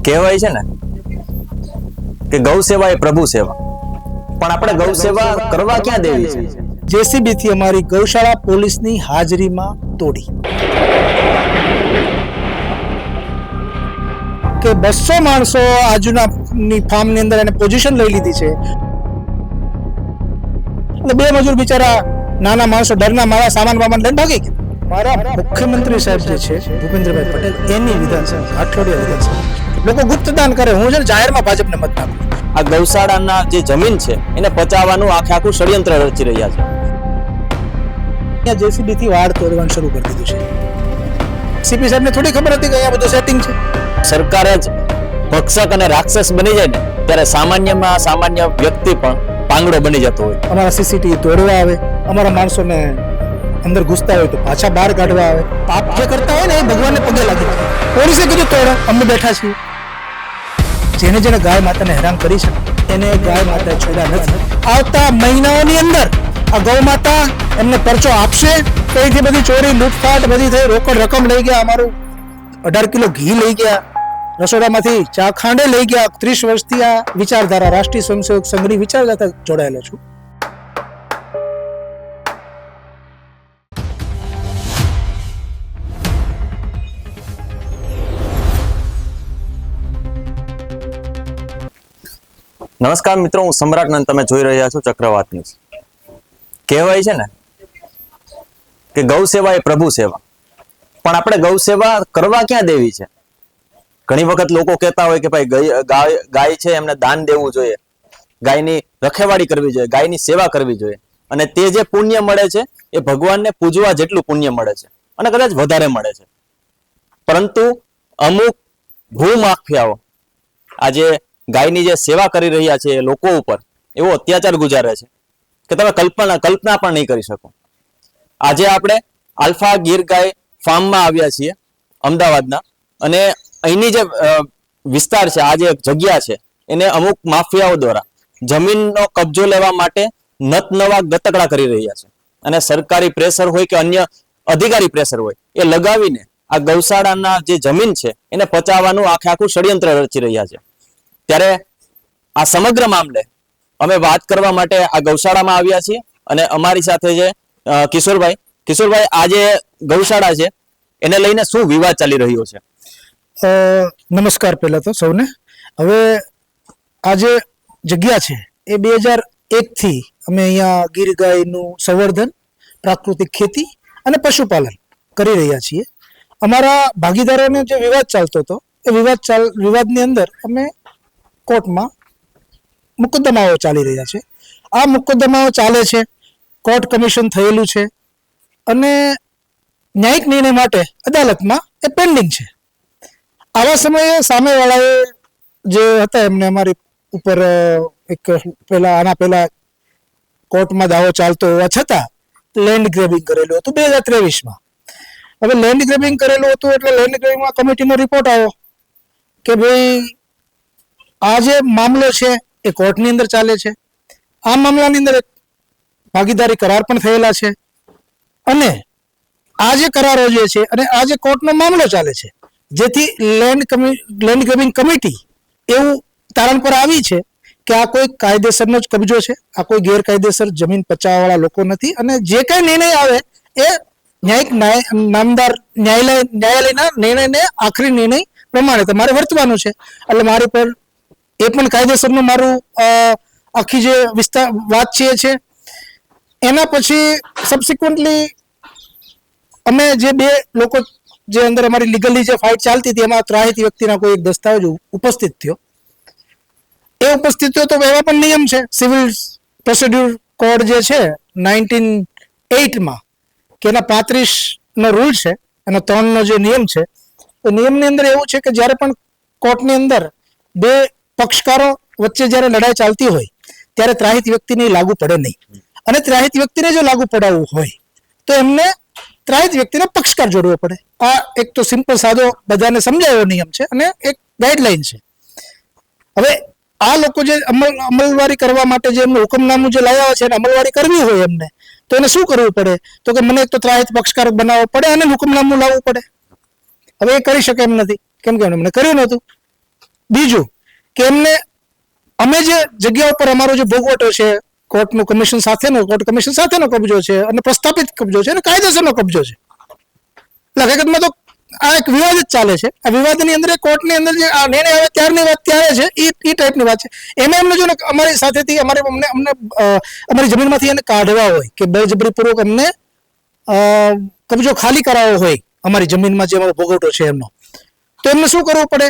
કહેવાય છે ને કે ગૌ સેવા એ પ્રભુ સેવા, પણ આપણે ગૌ સેવા કરવા ક્યાં દેવી છે? જેસીબી થી અમારી ગૌશાળા પોલીસની હાજરીમાં તોડી કે 200 માણસો આજુની ફાર્મની અંદર એને પોઝિશન લઈ લીધી છે અને બે મજૂર બિચારા નાના માણસો ડરના મારા સામાન લઈને ભાગી ગયા. મારા મુખ્યમંત્રી સાહેબ જે છે ભૂપેન્દ્રભાઈ પટેલ, એની વિધાનસભા અઠવાડિયા વિધાનસભા લોકો ગુપ્તદાન કરે, હું છે ને જાહેરમાં ભાજપને મત આપું. આ ગૌશાળાના જે જમીન છે એને પચાવવાનું આખું ષડયંત્ર રચી રહ્યા છે. અહીંયા જેસીબી થી વાડ તોડવાનું શરૂ કરી દીધું છે. સીપી સાહેબને થોડી ખબર હતી કે અહીંયા બધું સેટિંગ છે. સરકાર જ ભક્ષક અને રાક્ષસ બની જાય ને ત્યારે સામાન્યમાં સામાન્ય વ્યક્તિ પણ પાંગડો બની જતો હોય. અમારા સીસીટીવી તોડવા આવે, અમારા માણસોને અંદર ઘૂસતા હોય તો પાછા બહાર કાઢવા આવે. પાપ જે કરતા હોય ને એ ભગવાનને પગે લાગી જાય. પોલીસે કીધું તોડો, અમે બેઠા છીએ. જેને જેને ગાય માતાને હેરાન કરી છે એને ગાય માતા છોડ્યા નથી. આવતા મહિનાઓની અંદર આ ગૌ માતા એમને પરચો આપશે. કઈથી બધી ચોરી લૂંટફાટ બધી થઈ, રોકડ રકમ લઈ ગયા, અમારું 18 કિલો ઘી લઈ ગયા, રસોડામાંથી ચા ખાંડે લઈ ગયા. 30 વર્ષથી આ વિચારધારા રાષ્ટ્રીય સ્વયંસેવક સંઘની વિચારધારા જોડાયેલો છું. નમસ્કાર મિત્રો, હું સમ્રાટ અને તમે જોઈ રહ્યા છો ચક્રવાત ન્યૂઝ. કહેવાય છે ને કે ગૌ સેવા એ પ્રભુ સેવા, પણ આપણે ગૌ સેવા કરવા ક્યાં દેવી છે? ઘણી વખત લોકો કહેતા હોય કે ભાઈ ગાય છે એમને દાન દેવું જોઈએ, ગાયની રખેવાળી કરવી જોઈએ, ગાયની સેવા કરવી જોઈએ, અને તે જે પુણ્ય મળે છે એ ભગવાનને પૂજવા જેટલું પુણ્ય મળે છે અને કદાચ વધારે મળે છે. પરંતુ અમુક ભૂમાફિયાઓ આજે ગાયની જે સેવા કરી રહ્યા છે એ લોકો ઉપર એવો અત્યાચાર ગુજારે છે કે તમે કલ્પના પણ નહીં કરી શકો. આજે આપણે આલ્ફા ગીર ગાય ફાર્મમાં આવ્યા છીએ અમદાવાદના, અને અહીંની જે વિસ્તાર છે, આ જે જગ્યા છે, એને અમુક માફિયાઓ દ્વારા જમીનનો કબજો લેવા માટે નવા ગતકડા કરી રહ્યા છે. અને સરકારી પ્રેશર હોય કે અન્ય અધિકારી પ્રેશર હોય એ લગાવીને આ ગૌશાળાના જે જમીન છે એને પચાવવાનું આખું ષડયંત્ર રચી રહ્યા છે. ત્યારે આ સમગ્ર મામલે અમે વાત કરવા માટે આ ગૌશાળામાં આવ્યા છીએ, અને અમારી સાથે છે કિશોરભાઈ, આ જે ગૌશાળા છે એને લઈને શું વિવાદ ચાલી રહ્યો છે? નમસ્કાર પહેલા તો સૌને. હવે આ જે જગ્યા છે એ 2001 થી અમે અહીંયા ગીર ગાયનું સંવર્ધન, પ્રાકૃતિક ખેતી અને પશુપાલન કરી રહ્યા છીએ. અમારા ભાગીદારોને જે વિવાદ ચાલતો હતો એ વિવાદની અંદર અમે કોર્ટમાં મુકદ્દમાઓ ચાલી રહ્યા છે. આ મુકદ્દમાઓ ચાલે છે, કોર્ટ કમિશન થયેલું છે, અને ન્યાયિક નિર્ણય માટે અદાલતમાં એ પેન્ડિંગ છે. આવા સમયે સામેવાળાએ જે હતા એમને અમારી ઉપર આના પહેલા કોર્ટમાં દાવો ચાલતો હોવા છતાં લેન્ડ ગ્રેબિંગ કરેલું હતું 2023માં. હવે લેન્ડ ગ્રેબિંગ કરેલું હતું એટલે લેન્ડ ગ્રેબિંગમાં કમિટીનો રિપોર્ટ આવ્યો કે ભાઈ આ જે મામલો છે એ કોર્ટની અંદર ચાલે છે. આ મામલાની અંદર એક ભાગીદારી કરાર પણ થયેલા છે, અને આ જે કરારો જે છે અને આ જે કોર્ટનો મામલો ચાલે છે, જેથી લેન્ડ ગ્રેબિંગ કમિટી એવું તારણ પર આવી છે કે આ કોઈ કાયદેસરનો જ કબજો છે, આ કોઈ ગેરકાયદેસર જમીન પચાવવાવાળા લોકો નથી, અને જે કઈ નિર્ણય આવે એ ન્યાયાલયના નિર્ણયને આખરી નિર્ણય પ્રમાણે તમારે વર્તવાનું છે. એટલે મારી પર એ પણ કાયદેસરનું મારું આખી જે વાત છે. એના પછી સબસિક્વન્ટલી અમે જે બે લોકો જે અંદર અમારી લીગલી જે ફાઇટ ચાલતી હતી એમાં ત્રાહિત વ્યક્તિના કોઈ એક દસ્તાવેજ ઉપસ્થિત થયો. એ ઉપસ્થિત થયો તો એવા પણ નિયમ છે, સિવિલ પ્રોસિડ્યુર કોડ જે છે 1908માં કે એના 35નો રૂલ છે, એનો 3નો જે નિયમ છે એ નિયમની અંદર એવું છે કે જ્યારે પણ કોર્ટની અંદર બે પક્ષકારો વચ્ચે જ્યારે લડાઈ ચાલતી હોય ત્યારે ત્રાહિત વ્યક્તિને લાગુ પડે નહીં, અને ત્રાહિત વ્યક્તિને જો લાગુ પડાવવું હોય તો એમને ત્રાહિત વ્યક્તિને પક્ષકાર જોડવો પડે. આ એક તો સિમ્પલ સાદો બધાને સમજાયો નિયમ છે અને એક ગાઈડલાઈન છે. હવે આ લોકો જે અમલવારી કરવા માટે જે એમનું હુકમનામું જે લાવ્યા છે એને અમલવારી કરવી હોય એમને, તો એને શું કરવું પડે? તો કે મને એક તો ત્રાહિત પક્ષકાર બનાવવો પડે અને હુકમનામું લાવવું પડે. હવે એ કરી શકે એમ નથી, કેમ કે એમણે કર્યું નહોતું. બીજું કે એમને અમે જે જગ્યા ઉપર અમારો જે ભોગવટો છે, કોર્ટનું કમિશન સાથેનો કોર્ટ કમિશન સાથેનો કબજો છે અને પ્રસ્થાપિત કબજો છે અને કાયદેસરનો કબજો છે. એટલે હકીકતમાં તો આ એક વિવાદ જ ચાલે છે. આ વિવાદની અંદર કોર્ટની અંદર જે આ નિર્ણય આવે ત્યારની વાત ત્યારે છે, એ ટાઈપની વાત છે. એમાં એમને જો અમારી સાથેથી અમારી જમીનમાંથી એને કાઢવા હોય કે બળજબરીપૂર્વક અમને કબજો ખાલી કરાવવો હોય અમારી જમીનમાં જે અમારો ભોગવટો છે એમનો, તો એમને શું કરવું પડે?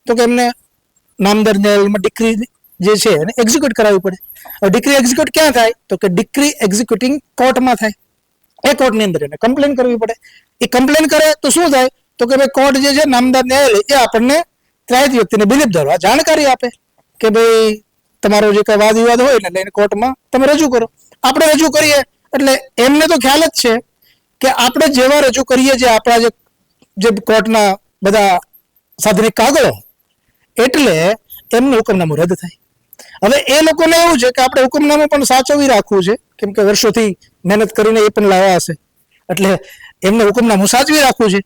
તો કે એમને નામદાર ન્યાયાલયમાં ડિક્રી જે છે એને એક્ઝિક્યુટ કરાવવી પડે. ડિક્રી એક્ઝિક્યુટ ક્યાં થાય? તો કે ડિક્રી એક્ઝિક્યુટિંગ કોર્ટમાં થાય. એ કોર્ટની અંદર એને કમ્પ્લેન કરવી પડે. એ કમ્પ્લેન કરે તો શું થાય? તો કે ભાઈ કોર્ટ જે છે નામદાર ન્યાયાલય એ આપણને ત્રાહિત વ્યક્તિને બિલીફ ધરવા જાણકારી આપે કે ભાઈ તમારો જે કઈ વાદ વિવાદ હોય ને લઈને કોર્ટમાં તમે રજૂ કરો. આપણે રજૂ કરીએ એટલે એમને તો ખ્યાલ જ છે કે આપણે જેવા રજૂ કરીએ જે આપણા જે કોર્ટના બધા સાધનિક કાગળો, એટલે એમનું હુકમનામું રદ થાય. હવે એ લોકોને એવું છે કે આપણે હુકમનામું પણ સાચવી રાખવું છે, કેમ કે વર્ષોથી મહેનત કરીને એ પણ લાવ્યા હશે, એટલે એમને હુકમનામું સાચવી રાખવું છે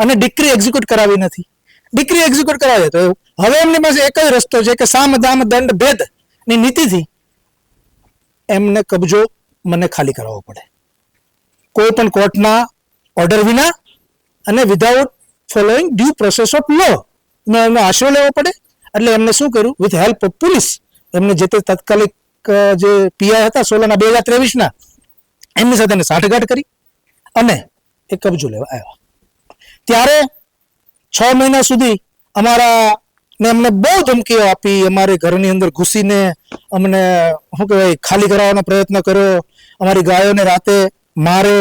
અને ડિક્રી એક્ઝિક્યુટ કરાવી નથી. ડિક્રી એક્ઝિક્યુટ કરાવે તો હવે એમની પાસે એક જ રસ્તો છે કે સામ દામ દંડ ભેદ ની નીતિથી એમને કબજો મને ખાલી કરાવવો પડે, કોઈ પણ કોર્ટના ઓર્ડર વિના અને without following due process of law નો એમને આશરો લેવો પડે. એટલે એમને શું કર્યું? વિથ હેલ્પ ઓફ પોલીસ એમને જે તે તાત્કાલિક જે પીઆઈ હતા 16/2023 એમની સાથે સાંઠગાંઠ કરી અને એ કબજો લેવા આવ્યા. ત્યારે 6 મહિના સુધી અમારા ને એમને બહુ ધમકીઓ આપી, અમારે ઘરની અંદર ઘૂસીને અમને શું કહેવાય ખાલી કરાવવાનો પ્રયત્ન કર્યો, અમારી ગાયોને રાતે મારે,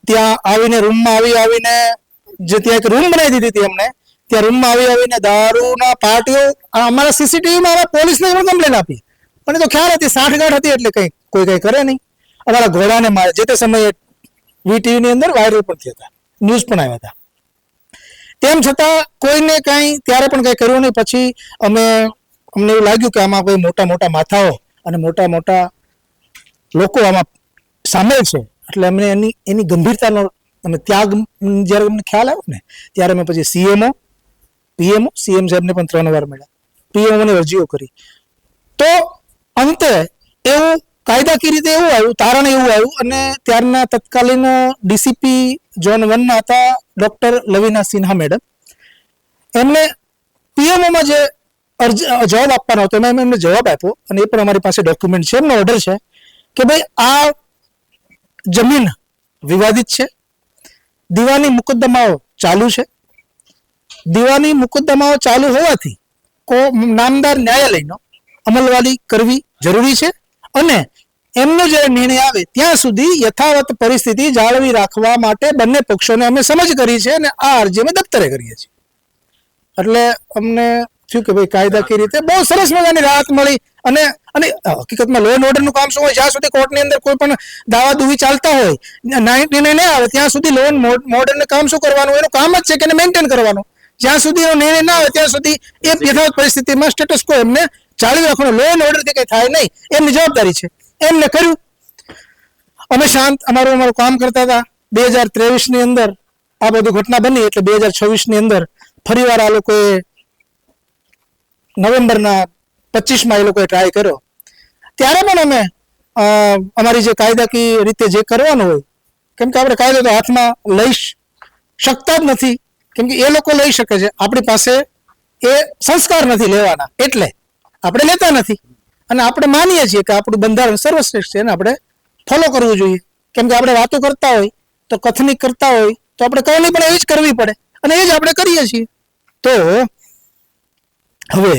ત્યાં આવીને રૂમમાં આવીને જે ત્યાં એક રૂમ બનાવી દીધી હતી એમને, ત્યાં રૂમમાં આવીને દારૂના પાર્ટીઓ અમારા સીસીટીવીમાં અમારા પોલીસને પણ કમ્પ્લેન આપી, પણ એ તો ખ્યાલ હતી સાંઠગાંઠ હતી એટલે કોઈ કઈ કરે નહીં. અમારા ઘોડાને મારે જે તે સમયે વીટીવીની અંદર વાયરલ પણ થયા હતા, ન્યૂઝ પણ આવ્યા હતા. તેમ છતાં કોઈને કાંઈ ત્યારે પણ કંઈ કર્યું નહીં. પછી અમને એવું લાગ્યું કે આમાં કોઈ મોટા મોટા માથાઓ અને મોટા મોટા લોકો આમાં સામેલ છે, એટલે અમને એની ગંભીરતાનો અમે ત્યાગ જ્યારે અમને ખ્યાલ આવ્યો ને ત્યારે અમે પછી સીએમ સાહેબને પણ 3 વાર મળ્યા, પીએમઓની અરજીઓ કરી. તો અંતે એવું કાયદાકીય રીતે એવું આવ્યું, તારણ એવું આવ્યું અને ત્યારના તત્કાલીન ડીસીપી ઝોન 1 ના હતા ડોક્ટર લવિના સિન્હા મેડમ, એમને પીએમઓમાં જે જવાબ આપવાનો હતો એમાં એમને જવાબ આપ્યો અને એ પણ અમારી પાસે ડોક્યુમેન્ટ છે, એમનો ઓર્ડર છે કે ભાઈ આ જમીન વિવાદિત છે, દીવાની મુકદ્દમાઓ ચાલુ છે, દીવાની મુકદ્દમાઓ ચાલુ હોવાથી નામદાર ન્યાયાલયનો અમલવારી કરવી જરૂરી છે અને એમનો જે નિર્ણય આવે ત્યાં સુધી યથાવત પરિસ્થિતિ જાળવી રાખવા માટે બંને પક્ષોને અમે સમજ કરી છે અને આ અરજી અમે દફતરે કરીએ છીએ. એટલે અમને થયું કે ભાઈ કાયદાકીય રીતે બહુ સરસ મજાની રાહત મળી. અને હકીકતમાં લો એન્ડ ઓર્ડરનું કામ શું હોય? જ્યાં સુધી કોર્ટની અંદર કોઈ પણ દાવા દુવી ચાલતા હોય, નિર્ણય નહીં આવે ત્યાં સુધી લો એન્ડ ઓર્ડરનું કામ શું કરવાનું? એનું કામ જ છે કે એને મેન્ટેન કરવાનું. જ્યાં સુધી એનો નિર્ણય ના આવે ત્યાં સુધી એ યથાવત પરિસ્થિતિમાં સ્ટેટસ કો એમને જાળવી રાખવાનો. લો એન્ડ ઓર્ડરથી કંઈ થાય નહીં, એમની જવાબદારી છે, એમને કર્યું. અમે શાંત અમારું કામ કરતા હતા. 2023ની અંદર આ બધું ઘટના બની એટલે 2026ની અંદર ફરીવાર આ લોકોએ નવેમ્બરના 25માં એ લોકોએ ટ્રાય કર્યો. ત્યારે પણ અમે અમારી જે કાયદાકીય રીતે જે કરવાનું હોય, કેમ કે આપણે કાયદો તો હાથમાં લઈ શકતા જ નથી, કેમ કે એ લોકો લઈ શકે છે, આપણી પાસે એ સંસ્કાર નથી લેવાના, એટલે આપણે લેતા નથી. અને આપણે માનીએ છીએ કે આપણું બંધારણ સર્વશ્રેષ્ઠ છે અને આપણે ફોલો કરવું જોઈએ. કેમ કે આપણે વાતો કરતા હોય તો કથની કરતા હોય તો આપણે કહેવાની પણ એવી જ કરવી પડે અને એ જ આપણે કરીએ છીએ. તો હવે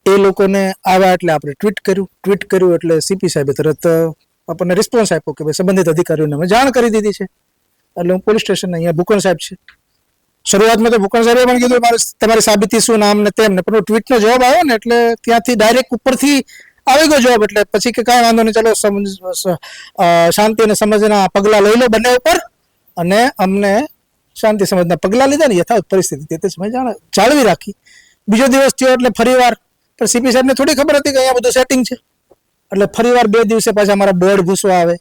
એ લોકોને આવ્યા એટલે આપણે ટ્વીટ કર્યું એટલે સીપી સાહેબે તરત આપણને રિસ્પોન્સ આપ્યો કે ભાઈ સંબંધિત અધિકારીઓને અમે જાણ કરી દીધી છે. એટલે હું પોલીસ સ્ટેશન અહીંયા ભૂકણ સાહેબ છે. શરૂઆતમાં તો ભૂકણ સાહેબે પણ કીધું મારે તમારી સાબિતી શું, નામ ને તેમ ને, પણ ટ્વીટનો જવાબ આવ્યો ને એટલે ત્યાંથી ડાયરેક્ટ ઉપરથી આવી ગયો જવાબ. એટલે પછી કે કાંઈ વાંધો નહીં, ચાલો શાંતિ અને સમજના પગલાં લઈ લો બંને ઉપર, અને અમને શાંતિ સમજના પગલાં લીધા ને યથાવત પરિસ્થિતિ તે સમય જાળવી રાખી. બીજો દિવસ થયો એટલે ફરીવાર પણ સીપી સાહેબને થોડી ખબર હતી કે અહીંયા બધું સેટિંગ છે, એટલે ફરીવાર 2 દિવસે પાછા અમારા બોર્ડ ઘૂસવા આવે,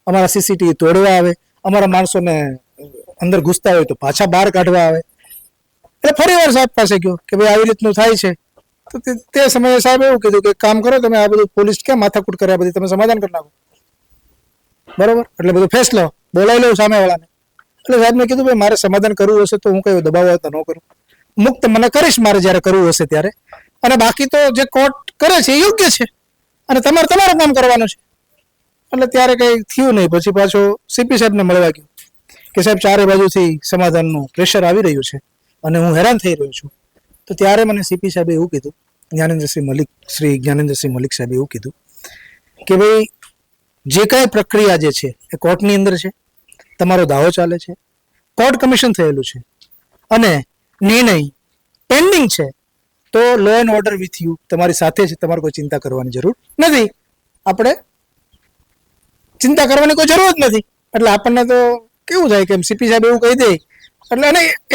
અમારા સીસીટીવી તોડવા આવે, અમારા માણસોને અંદર ઘૂસતા હોય તો પાછા બહાર કાઢવા આવે. એટલે ફરી વાર સાહેબ પાસે ગયો કે ભાઈ આવી રીતનું થાય છે. તો તે સમયે સાહેબ એવું કીધું કે કામ કરો તમે, આ બધું પોલીસ ક્યાં માથાકૂટ કરે, આ બધી તમે સમાધાન કરી નાખો, બરોબર, એટલે બધું ફેસલો બોલાવી લઉં સામેવાળાને. એટલે સાહેબને કીધું ભાઈ મારે સમાધાન કરવું હશે તો હું કઈ દબાવ તો ન કરું, મુક્ત મને કરીશ મારે જ્યારે કરવું હશે ત્યારે, અને બાકી તો જે કોર્ટ કરે છે એ યોગ્ય છે અને તમારે તમારું કામ કરવાનું છે. એટલે ત્યારે કંઈ થયું નહીં. પછી પાછો સીપી સાહેબને મળવા ગયો કે સાહેબ ચારે બાજુથી સમાધાનનું પ્રેશર આવી રહ્યું છે અને હું હેરાન થઈ રહ્યો છું. તો ત્યારે મને સીપી સાહેબે એવું કીધું, શ્રી જ્ઞાનેન્દ્રસિંહ મલિક સાહેબે એવું કીધું કે ભાઈ જે કાંઈ પ્રક્રિયા જે છે એ કોર્ટની અંદર છે, તમારો દાવો ચાલે છે, કોર્ટ કમિશન થયેલું છે અને નિર્ણય પેન્ડિંગ છે, તો law and order with you તમારી સાથે છે, તમારે કોઈ ચિંતા કરવાની જરૂર નથી, આપણે ચિંતા કરવાની કોઈ જરૂર જ નથી. એટલે આપણને તો કેવું થાય કે સીપી સાહેબ એવું કહી દે એટલે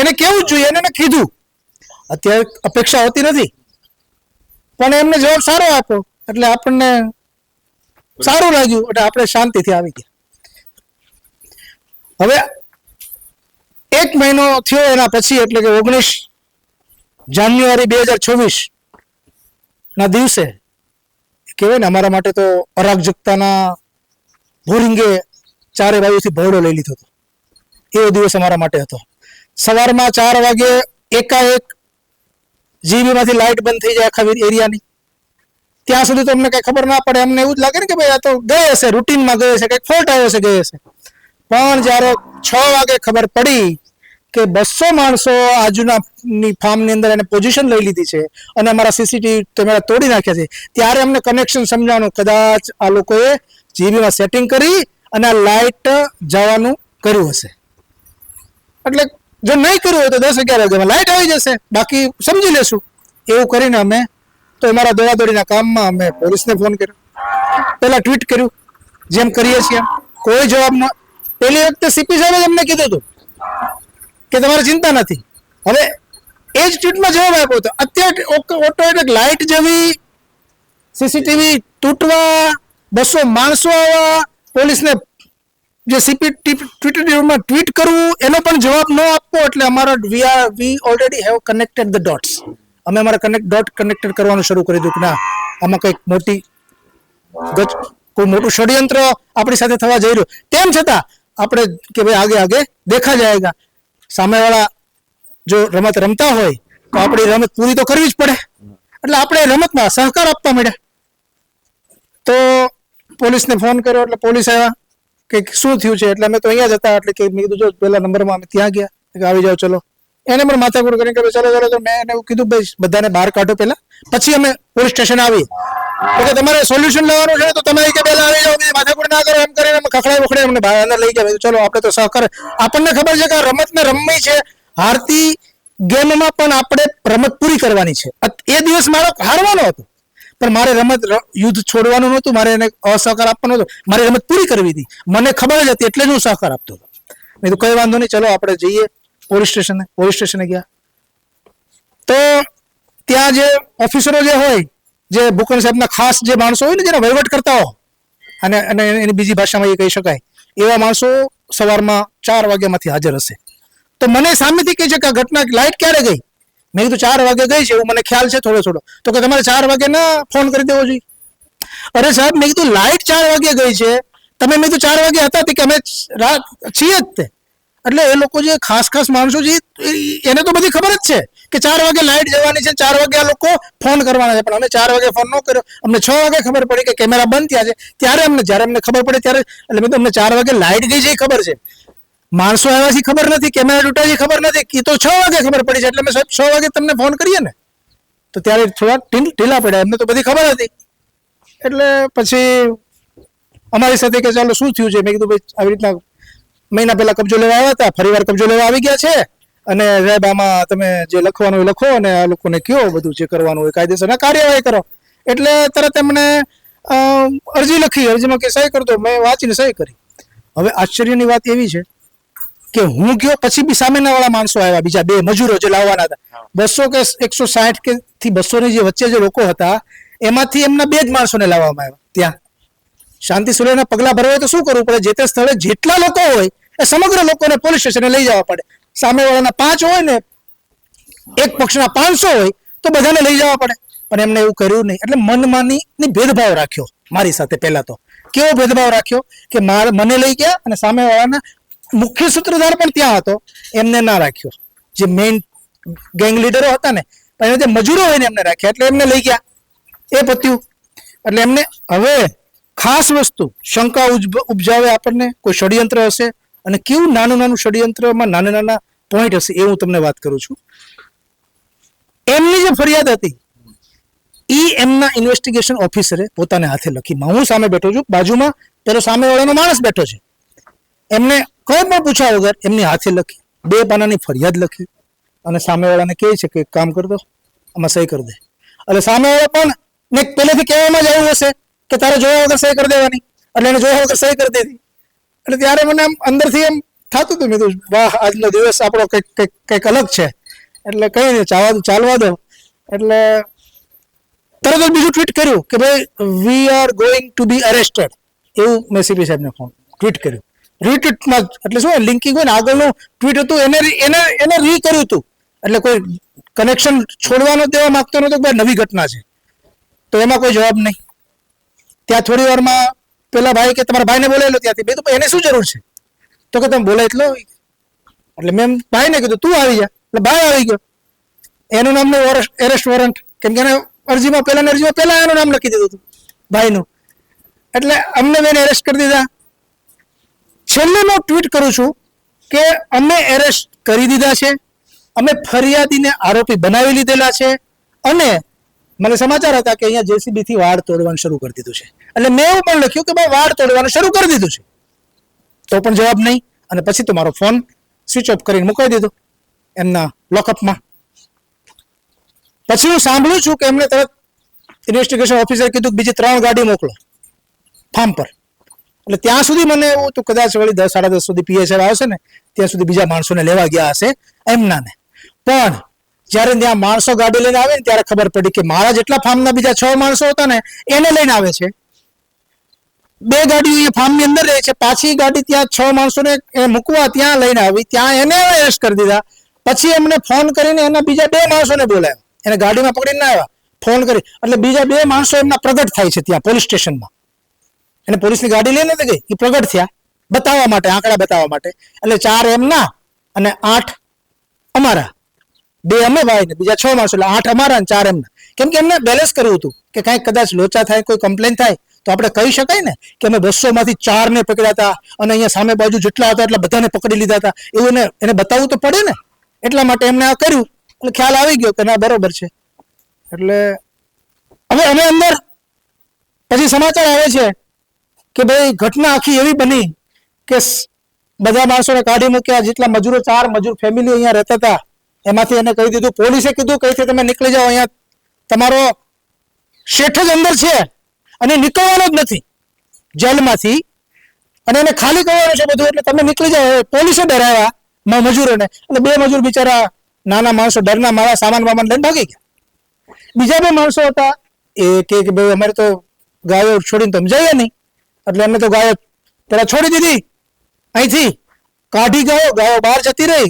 એને કેવું જ જોઈએ, એને કીધું. અત્યારે અપેક્ષા હોતી નથી પણ એમને જવાબ સારો આપ્યો એટલે આપણને સારું લાગ્યું એટલે આપણે શાંતિથી આવી ગયા. હવે 1 મહિનો થયો એના પછી એટલે કે 19 જાન્યુઆરી 2024 ના દિવસે કહેવાય ને અમારા માટે તો અરાજકતાના ભોરિંગે ચારે બાજુથી ભરડો લઈ લીધો હતો. એવો દિવસ અમારા માટે હતો. સવારમાં 4 વાગે એકાએક જીબીમાંથી લાઇટ બંધ થઈ જાય આખા એરિયાની. ત્યાં સુધી તો અમને કઈ ખબર ના પડે, અમને એવું જ લાગે ને કે ભાઈ આ તો ગયે હશે, રૂટીનમાં ગયે હશે, કંઈક ફોલ્ટ આવ્યો હશે, ગયે હશે. પણ જ્યારે 6 વાગે ખબર પડી કે 200 માણસો આજુની ફાર્મની અંદર એને પોઝિશન લઈ લીધી છે અને અમારા સીસીટીવી કેમેરા તોડી નાખ્યા છે, ત્યારે અમને કનેક્શન સમજાવવાનું કદાચ આ લોકોએ જીબીમાં સેટિંગ કરી અને આ લાઇટ જવાનું કર્યું હશે. એટલે જો નહીં કર્યું હોય તો 10-11 વાગ્યામાં લાઇટ આવી જશે, બાકી સમજી લેશું. એવું કરીને અમે તો અમારા દોડાદોડીના કામમાં અમે પોલીસને ફોન કર્યો, પહેલા ટ્વીટ કર્યું જેમ કરીએ છીએ, કોઈ જવાબ ન. પહેલી વખતે સીપી સાહેબે અમને કીધું હતું કે તમારે ચિંતા નથી. હવે એ જ ટ્વીટમાં જવાબ આપ્યો હતો. અત્યારે ઓટોમેટિક લાઇટ જવી, સીસીટીવી તૂટવા, 200 માણસો આવવા, પોલીસને જે સીપી ટ્વીટમાં ટ્વીટ કરવું, એનો પણ જવાબ ન આપવો. એટલે અમારો વી already have connected the dots. અમે અમારા ડોટ કનેક્ટેડ કરવાનું શરૂ કરી દીધું કે ના આમાં કંઈક કોઈ મોટું ષડયંત્ર આપણી સાથે થવા જઈ રહ્યું. તેમ છતાં આપણે કે ભાઈ આગે દેખા જાયગા. સામેવાળા જો રમત રમતા હોય તો આપણી રમત પૂરી તો કરવી જ પડે. એટલે આપણે રમતમાં સહકાર આપવા માંડ્યા. તો પોલીસને ફોન કર્યો એટલે પોલીસ આવ્યા કે શું થયું છે. એટલે અમે તો અહીંયા જ હતા. એટલે કે મેં કીધું જો પહેલા નંબરમાં અમે ત્યાં ગયા કે આવી જાઓ ચલો. એને પણ માથાકૂટ કરીને કે ચલો તો મેં એને એવું કીધું ભાઈ બધાને બહાર કાઢો પહેલા, પછી અમે પોલીસ સ્ટેશન આવી. તો તમારે સોલ્યુશન લેવાનું છે તો તમે કે પહેલા આવી જાઓ, માથાકૂટ ના કરો એમ કરીને ખખડાઈ વખડાઈ અમને બહાર અંદર લઈ ગયા. ચલો આપણે તો સહકાર, આપણને ખબર છે કે રમતને રમવી છે, હારતી ગેમમાં પણ આપણે રમત પૂરી કરવાની છે. એ દિવસ મારો હારવાનો હતો પણ મારે રમત યુદ્ધ છોડવાનું નહોતું, મારે એને અસહકાર આપવાનો હતો, મારે રમત પૂરી કરવી હતી. મને ખબર જ હતી એટલે જ હું સહકાર આપતો હતો. મેં કીધું કઈ વાંધો નહીં, ચલો આપણે જઈએ પોલીસ સ્ટેશને ગયા. તો ત્યાં જે ઓફિસરો જે હોય, જે ભૂકન સાહેબના ખાસ જે માણસો હોય ને જેના વહીવટ કરતા હો, અને એની બીજી ભાષામાં એ કહી શકાય એવા માણસો સવારમાં 4 વાગ્યામાંથી હાજર હશે. તો મને સામેથી કહે છે કે આ ઘટના લાઇટ ક્યારે ગઈ. મેં કીધું 4 વાગે ગઈ છે એવું મને ખ્યાલ છે થોડો. તો કે તમારે 4 વાગે ના ફોન કરી દેવો જોઈએ. અરે સાહેબ મેં કીધું લાઇટ 4 વાગે ગઈ છે, તમે મેં કીધું 4 વાગે હતા કે અમે રાત છીએ જ તે. એટલે એ લોકો જે ખાસ માણસો છે એને તો બધી ખબર જ છે કે 4 વાગે લાઇટ જવાની છે, 4 વાગે આ લોકો ફોન કરવાના છે. પણ અમે 4 વાગે ફોન ન કર્યો. અમને 6 વાગે ખબર પડી કે કેમેરા બંધ થયા છે. ત્યારે જ્યારે અમને ખબર પડી ત્યારે એટલે મેં તો અમને 4 વાગે લાઇટ ગઈ છે એ ખબર છે, માણસો આવ્યા છે ખબર નથી, કેમેરા તૂટ્યા છે ખબર નથી, એ તો 6 વાગે ખબર પડી છે. એટલે અમે સાહેબ 6 વાગે તમને ફોન કરીએ ને. તો ત્યારે થોડા ઢીલા પડ્યા, એમને તો બધી ખબર હતી. એટલે પછી અમારી સાથે કે ચાલો શું થયું છે. મેં કીધું ભાઈ આવી રીતના મહિના પહેલા કબજો લેવા આવ્યા હતા, ફરીવાર કબજો લેવા આવી ગયા છે અને સાહેબ આમાં તમે જે લખવાનું હોય લખો અને આ લોકોને કહો બધું જે કરવાનું હોય કાયદેસરના કાર્યવાહી કરો. એટલે તરત એમને અરજી લખી, અરજીમાં કે સહી કરતો. મેં વાંચીને સહી કરી. હવે આશ્ચર્યની વાત એવી છે કે હું ગયો પછી બી સામેના વાળા માણસો આવ્યા, બીજા 2 મજૂરો જે લાવવાના હતા. 200 કે 160 કે થી 200 ની જે વચ્ચે જે લોકો હતા એમાંથી એમના 2 જ માણસોને લાવવામાં આવ્યા. ત્યાં શાંતિ સુલેના પગલા ભરવા હોય તો શું કરવું પડે, જે તે સ્થળે જેટલા લોકો હોય એ સમગ્ર લોકોને પોલીસ સ્ટેશને લઈ જવા પડે. સામેવાળાના 5 હોય ને એક પક્ષના 500 હોય તો બધાને લઈ જવા પડે, પણ એમને એવું કર્યું નહીં. એટલે મનમાની ભેદભાવ રાખ્યો મારી સાથે. પહેલા તો કેવો ભેદભાવ રાખ્યો કે મને લઈ ગયા અને સામેવાળાના મુખ્ય સૂત્રધાર પણ ત્યાં હતો, એમને ના રાખ્યો. જે મેઇન ગેંગ લીડરો હતા ને, પણ જે મજૂરો હોય ને એમને રાખ્યા, એટલે એમને લઈ ગયા. એ પત્યું. એટલે એમને હવે ખાસ વસ્તુ શંકા ઉપજાવે આપણને, કોઈ ષડયંત્ર હશે, અને કેવું નાનું નાનું ષડયંત્રમાં નાના નાના પોઈન્ટ હશે એ હું તમને વાત કરું છું. એમની જે ફરિયાદ હતી એ એમના ઇન્વેસ્ટિગેશન ઓફિસરે પોતાને હાથે લખી. હું સામે બેઠો છું, બાજુમાં પેલો સામેવાળાનો માણસ બેઠો છે. એમને કોઈ પણ પૂછ્યા વગર એમની હાથે લખી, 2 પાનાની ફરિયાદ લખી, અને સામેવાળાને કહે છે કે કામ કર દો, આમાં સહી કરી દે. એટલે સામેવાળા પણ ને પહેલેથી કહેવામાં જ આવ્યું હશે કે તારે જોયા વગર સહી કરી દેવાની, એટલે એને જોયા વગર સહી કરી દીધી. એટલે ત્યારે મને આમ અંદરથી એમ થતું હતું, મેં કીધું વાહ, આજનો દિવસ આપણો કંઈક અલગ છે. એટલે કઈ નહીં, ચાલવા દો. એટલે તરત જ બીજું ટ્વીટ કર્યું કે ભાઈ we are going to be arrested, એવું મેં સીપી સાહેબને ટ્વીટ કર્યું. રીટ્વીટમાં એટલે શું લિંકિંગ હોય ને, આગળનું ટ્વીટ હતું એને રી કર્યું હતું. એટલે કોઈ કનેક્શન છોડવાનો દેવા માંગતો નતો કે નવી ઘટના છે, તો એમાં કોઈ જવાબ નહીં. ત્યાં થોડી વારમાં પેલા ભાઈ કે તમારા ભાઈને બોલાયેલો ત્યાંથી. મેં તો એને શું જરૂર છે, તો કે તમે બોલાય એટલો. એટલે મેં ભાઈને કીધું તું આવી જા. એટલે ભાઈ આવી ગયો. એનું નામ એરેસ્ટ વોરંટ, કેમ કે એને અરજીમાં પહેલા એનું નામ લખી દીધું હતું ભાઈનું. એટલે અમને બેન એરેસ્ટ કરી દીધા. છેલ્લે હું ટ્વીટ કરું છું કે અમે એરેસ્ટ કરી દીધા છે, અમે ફરિયાદીને આરોપી બનાવી લીધેલા છે, અને મને સમાચાર હતા કે અહીંયા જેસીબી થી વાડ તોડવાનું શરૂ કરી દીધું છે. એટલે મેં એવું પણ લખ્યું કે ભાઈ વાડ તોડવાનું શરૂ કરી દીધું છે, તો પણ જવાબ નહીં. અને પછી તો મારો ફોન સ્વિચ ઓફ કરીને મૂકી દીધો એમના લોકઅપમાં. પછી હું સાંભળું છું કે એમને તરત ઇન્વેસ્ટિગેશન ઓફિસરે કીધું કે બીજી 3 ગાડી મોકલો ફાર્મ પર. એટલે ત્યાં સુધી મને એવું તો કદાચ વળી 10 સાડા 10 સુધી પીએસઆઈ આવશે ને, ત્યાં સુધી બીજા માણસોને લેવા ગયા હશે એમનાને. પણ જ્યારે ત્યાં માણસો ગાડી લઈને આવે ને ત્યારે ખબર પડી કે મારા જેટલા ફાર્મના બીજા 6 માણસો હતા ને એને લઈને આવે છે. 2 ગાડીઓ એ ફાર્મની અંદર રહે છે, પાછી ગાડી ત્યાં 6 માણસોને મૂકવા ત્યાં લઈને આવી, ત્યાં એને એરેસ્ટ કરી દીધા. પછી એમને ફોન કરીને એના બીજા 2 માણસોને બોલાવ્યા, એને ગાડીમાં પકડીને ના આવ્યા, ફોન કરી. એટલે બીજા 2 માણસો એમના પ્રગટ થાય છે ત્યાં પોલીસ સ્ટેશનમાં. એને પોલીસની ગાડી લઈને નથી ગઈ, એ પ્રગટ થયા બતાવવા માટે, આંકડા બતાવવા માટે. એટલે 4 એમના અને 8 અમારા, 2 અમે ભાઈ ને બીજા 6 માણસો, એટલે 8 અમારા અને 4 એમના. કેમ કે એમને બેલેન્સ કરવું હતું કે કાંઈક કદાચ લોચા થાય, કોઈ કમ્પ્લેન થાય તો આપણે કહી શકાય ને કે અમે 200 માંથી 4 ને પકડ્યા હતા, અને અહીંયા સામે બાજુ જેટલા હતા એટલા બધાને પકડી લીધા હતા, એવું એને બતાવવું તો પડે ને. એટલા માટે એમને આ કર્યું. એટલે ખ્યાલ આવી ગયો કે ના બરોબર છે. એટલે હવે અમે અંદર પછી સમાચાર આવે છે કે ભાઈ ઘટના આખી એવી બની કે બધા માણસોને કાઢી મૂક્યા. જેટલા મજૂરો 4 મજૂર ફેમિલી અહીંયા રહેતા હતા એમાંથી એને કહી દીધું, પોલીસે કીધું કઈથી તમે નીકળી જાઓ, અહીંયા તમારો શેઠ જ અંદર છે અને નીકળવાનો જ નથી જેલમાંથી, અને એને ખાલી કરવાનું છે બધું, એટલે તમે નીકળી જાઓ. પોલીસે ડરાવ્યા મજૂરોને. એટલે 2 મજૂર બિચારા નાના માણસો ડરના મારા સામાન વામાન લઈને ભાગી ગયા. બીજા 2 માણસો હતા એ કે ભાઈ અમારે તો ગાયો છોડીને તો જઈએ નહીં, એટલે અમે તો ગાયો પેલા છોડી દીધી, અહીંથી કાઢી ગાયો બહાર જતી રહી.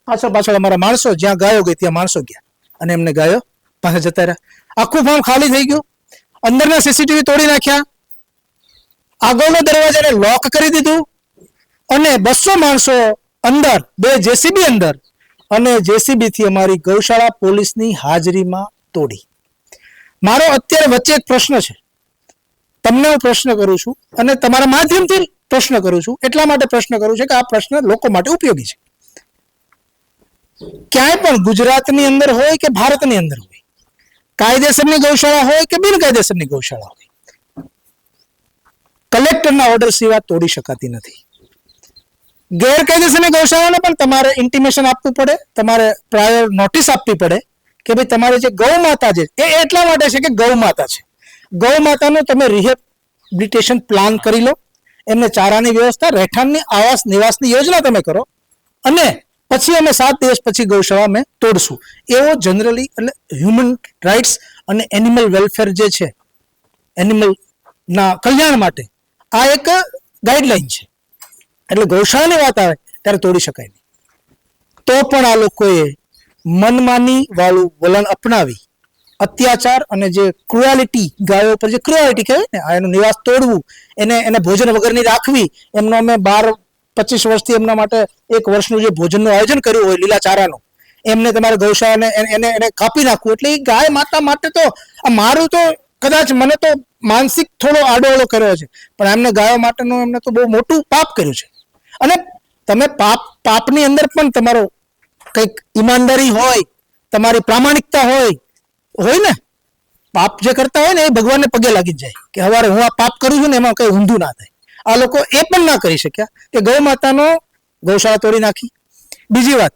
પાછળ અમારા માણસો, જ્યાં ગાયો ગઈ ત્યાં માણસો ગયા, અને એમને ગાયો પાસે જતા રહ્યા. આખું ફાર્મ ખાલી થઈ ગયું. અંદરના સીસીટીવી તોડી નાખ્યા, આગળનો દરવાજાને લોક કરી દીધું, અને 200 માણસો અંદર, 2 જેસીબી અંદર, અને જેસીબી થી અમારી ગૌશાળા પોલીસની હાજરીમાં તોડી. મારો અત્યારે વચ્ચે એક પ્રશ્ન છે, તમને હું પ્રશ્ન કરું છું, અને તમારા માધ્યમથી પ્રશ્ન કરું છું. એટલા માટે પ્રશ્ન કરું છું કે આ પ્રશ્ન લોકો માટે ઉપયોગી છે. ક્યાંય પણ ગુજરાતની અંદર હોય કે ભારતની અંદર હોય, કાયદેસરની ગૌશાળા હોય કે બિનકાયદેસરની ગૌશાળા હોય, કલેક્ટરના ઓર્ડર સિવાય તોડી શકાતી નથી. ગેરકાયદેસરની ગૌશાળાને પણ તમારે ઇન્ટિમેશન આપવું પડે, તમારે પ્રાયોર નોટિસ આપવી પડે કે ભાઈ તમારે જે ગૌ માતા છે એ એટલા માટે છે કે ગૌ માતા છે. ગૌ માતાનું તમે રિહેબિલિટેશન પ્લાન કરી લો, એમને ચારાની વ્યવસ્થા, રહેઠાણની, આવાસ નિવાસની યોજના તમે કરો, અને પછી અમે 7 દિવસ પછી ગૌશાળા અમે તોડશું. એવો જનરલી એટલે હ્યુમન રાઇટ્સ અને એનિમલ વેલફેર જે છે, એનિમલના કલ્યાણ માટે આ એક ગાઈડલાઈન છે. એટલે ગૌશાળાની વાત આવે ત્યારે તોડી શકાય નહીં. તો પણ આ લોકોએ મનમાની વાળું વલણ અપનાવી અત્યાચાર અને જે ક્રુઆલિટી ગાયો પર જે ક્રુઆલિટી કહેવાય ને આ એનું નિવાસ તોડવું, એને ભોજન વગરની રાખવી, એમનો અમે 12-25 વર્ષથી એમના માટે એક વર્ષનું જે ભોજનનું આયોજન કર્યું હોય લીલાચારાનું, એમને તમારે ગૌશાળાને એને કાપી નાખવું, એટલે એ ગાય માતા માટે તો આ મારું તો કદાચ મને તો માનસિક થોડો આડોઅળો કર્યો છે, પણ એમને ગાયો માટેનું એમને તો બહુ મોટું પાપ કર્યું છે. અને તમે પાપની અંદર પણ તમારો કંઈક ઈમાનદારી હોય, તમારી પ્રામાણિકતા હોય ને, પાપ જે કરતા હોય ને એ ભગવાનને પગે લાગી જાય કે હવારે હું આ પાપ કરું છું ને એમાં કઈ ઊંધું ના થાય. આ લોકો એ પણ ના કરી શક્યા કે ગૌ માતાનો ગૌશાળા તોડી નાખી. બીજી વાત